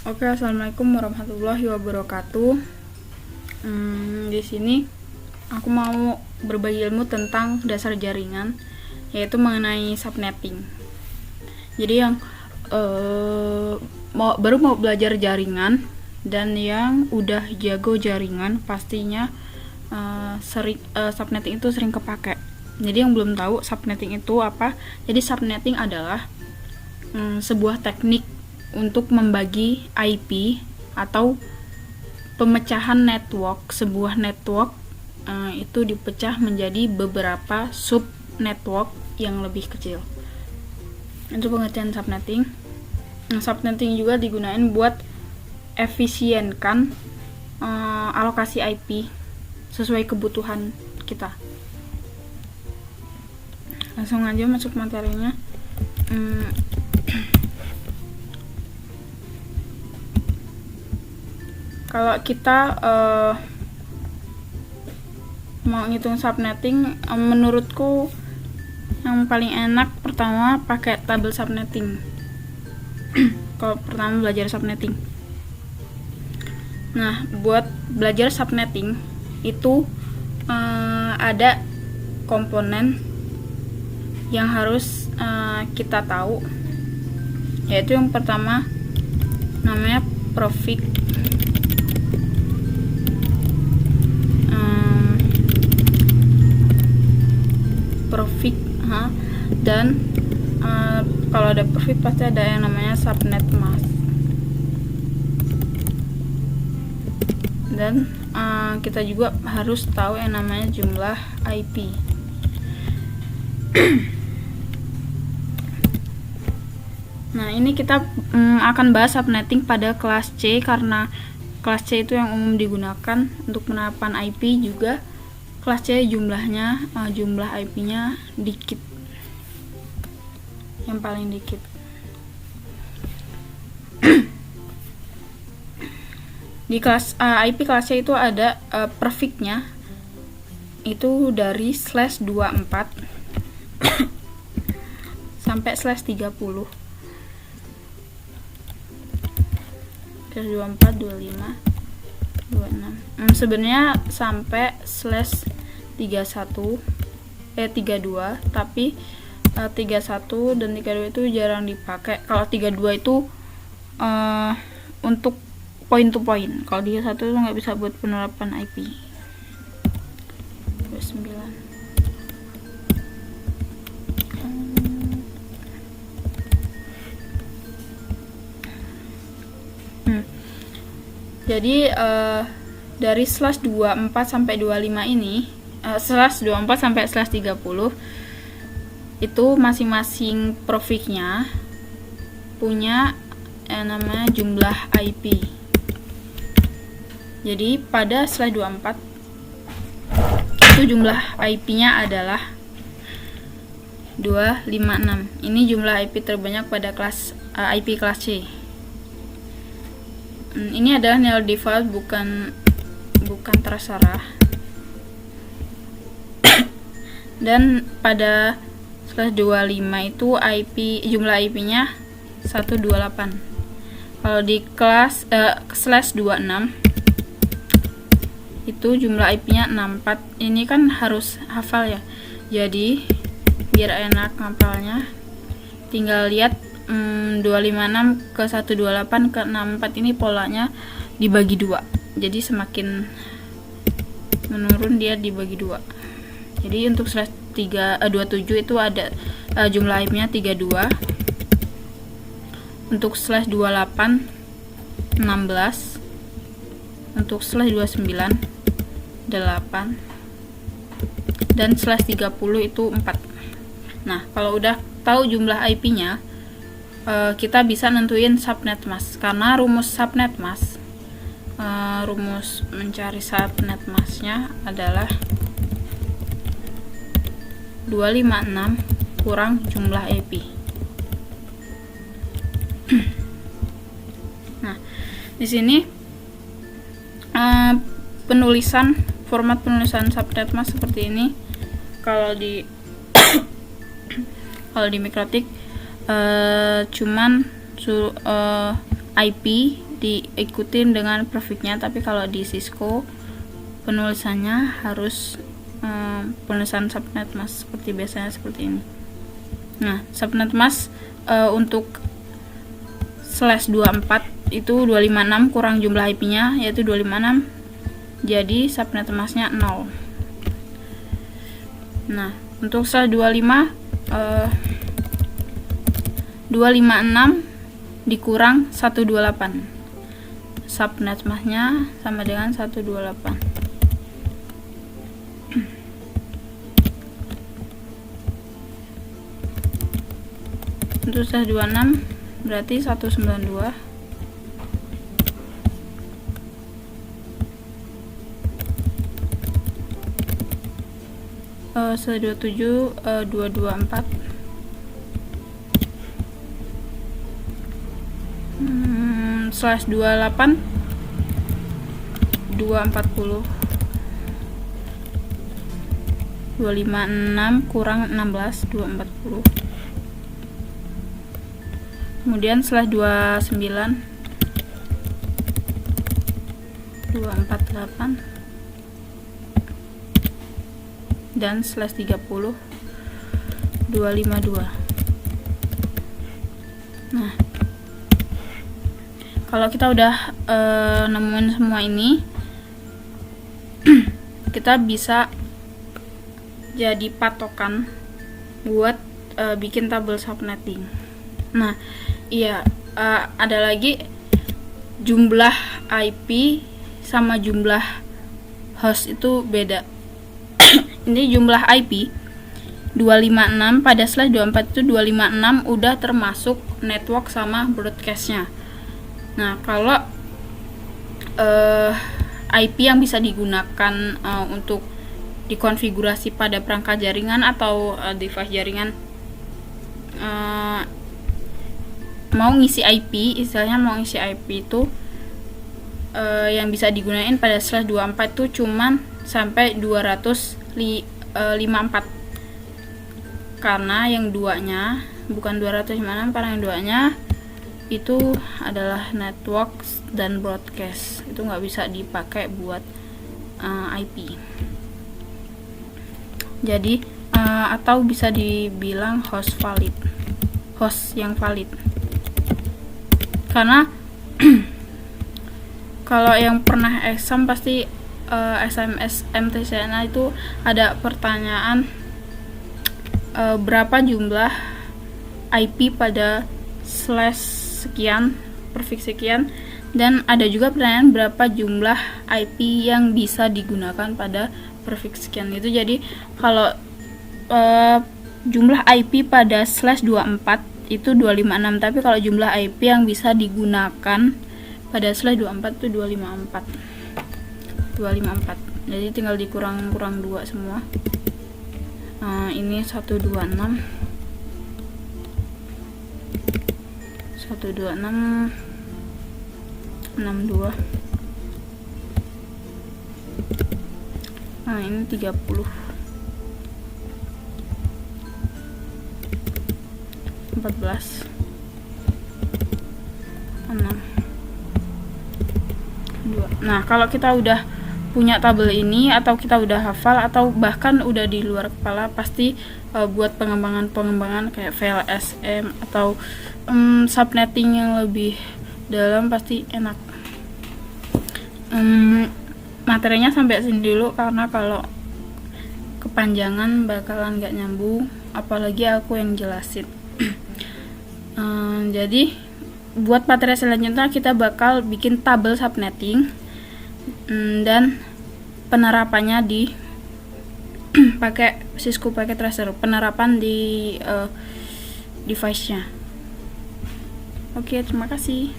Oke, assalamualaikum warahmatullahi wabarakatuh. Di sini aku mau berbagi ilmu tentang dasar jaringan, yaitu mengenai subnetting. Jadi yang baru mau belajar jaringan dan yang udah jago jaringan pastinya subnetting itu sering kepake. Jadi yang belum tahu subnetting itu apa, jadi subnetting adalah sebuah teknik untuk membagi IP atau pemecahan network. Sebuah network itu dipecah menjadi beberapa sub network yang lebih kecil. Itu pengertian subnetting. Subnetting juga digunakan buat efisienkan alokasi IP sesuai kebutuhan kita. Langsung aja masuk materinya. Kalau kita mau ngitung subnetting, menurutku yang paling enak pertama pakai tabel subnetting. Kalau pertama belajar subnetting. Nah, buat belajar subnetting itu ada komponen yang harus kita tahu, yaitu yang pertama namanya prefix. Dan kalau ada prefix pasti ada yang namanya subnet mask. Dan kita juga harus tahu yang namanya jumlah IP. Nah, ini kita akan bahas subnetting pada kelas C, karena kelas C itu yang umum digunakan untuk penerapan IP. Juga kelas C jumlahnya jumlah IP-nya dikit, yang paling dikit. Di kelas IP kelas C itu ada prefixnya itu dari /24 sampai /30. 24, 25, 26. Sebenarnya sampai /32, tapi 31 dan 32 itu jarang dipakai. Kalau 32 itu untuk point to point. Kalau 31 itu nggak bisa buat penerapan IP. 29. Jadi dari /24 sampai 25 ini, /24 sampai /30 itu masing-masing prefixnya punya namanya jumlah IP. Jadi pada /24 itu jumlah IP-nya adalah 256. Ini jumlah IP terbanyak pada kelas IP kelas C. Ini adalah nilai default, bukan terserah. Dan pada /25 itu jumlah IP-nya 128. Kalau di kelas /26 itu jumlah IP-nya 64. Ini kan harus hafal ya. Jadi biar enak ngapalnya, tinggal lihat 256 ke 128 ke 64 ini polanya dibagi 2. Jadi semakin menurun dia dibagi 2. Jadi untuk /27 itu ada jumlah IP-nya 32. Untuk /28 16. Untuk /29 8. Dan /30 itu 4. Nah, kalau udah tahu jumlah IP-nya, kita bisa nentuin subnet mask. Karena rumus subnet mask, rumus mencari subnet masknya adalah 256 kurang jumlah IP. Nah, di sini format penulisan subnet mask seperti ini. Kalau di Mikrotik cuman IP diikutin dengan prefixnya, tapi kalau di Cisco penulisannya harus penulisan subnet mask seperti biasanya seperti ini. Nah, subnet mask untuk /24 itu 256 kurang jumlah IP-nya yaitu 256, jadi subnet masknya 0. Nah, untuk /25 256 dikurang 128, subnet masknya sama dengan 128. Untuk /26 berarti 192, /27 224, /28 240, 256 kurang 16 240. Kemudian /29 248 dan /30 252. Nah, kalau kita udah nemuin semua ini, kita bisa jadi patokan buat bikin tabel subnetting. Nah, iya, ada lagi jumlah IP sama jumlah host itu beda. Ini jumlah IP 256 pada /24 itu 256 udah termasuk network sama broadcastnya. Nah, kalau IP yang bisa digunakan untuk dikonfigurasi pada perangkat jaringan atau device jaringan, mau ngisi IP, istilahnya mau ngisi IP itu yang bisa digunain pada /24 itu cuman sampai 254, karena yang duanya bukan 256, karena yang duanya itu adalah network dan broadcast, itu nggak bisa dipakai buat IP. Jadi atau bisa dibilang host yang valid, karena kalau yang pernah exam pasti SMS MTCNA itu ada pertanyaan berapa jumlah IP pada /sekian prefix sekian, dan ada juga pertanyaan berapa jumlah IP yang bisa digunakan pada prefix sekian itu. Jadi kalau jumlah IP pada /24 itu 256, tapi kalau jumlah IP yang bisa digunakan pada /24 itu 254. Jadi tinggal dikurang 2 semua. Ini 126 62. Nah, ini 30 14 6 2. Nah, kalau kita udah punya tabel ini, atau kita udah hafal, atau bahkan udah di luar kepala, pasti buat pengembangan kayak VLSM atau subnetting yang lebih dalam pasti enak. Materinya sampai sini dulu, karena kalau kepanjangan bakalan gak nyambung, apalagi aku yang jelasin. Jadi buat materi selanjutnya kita bakal bikin tabel subnetting dan penerapannya di pakai Cisco Packet Tracer, penerapan di device-nya. Oke, terima kasih.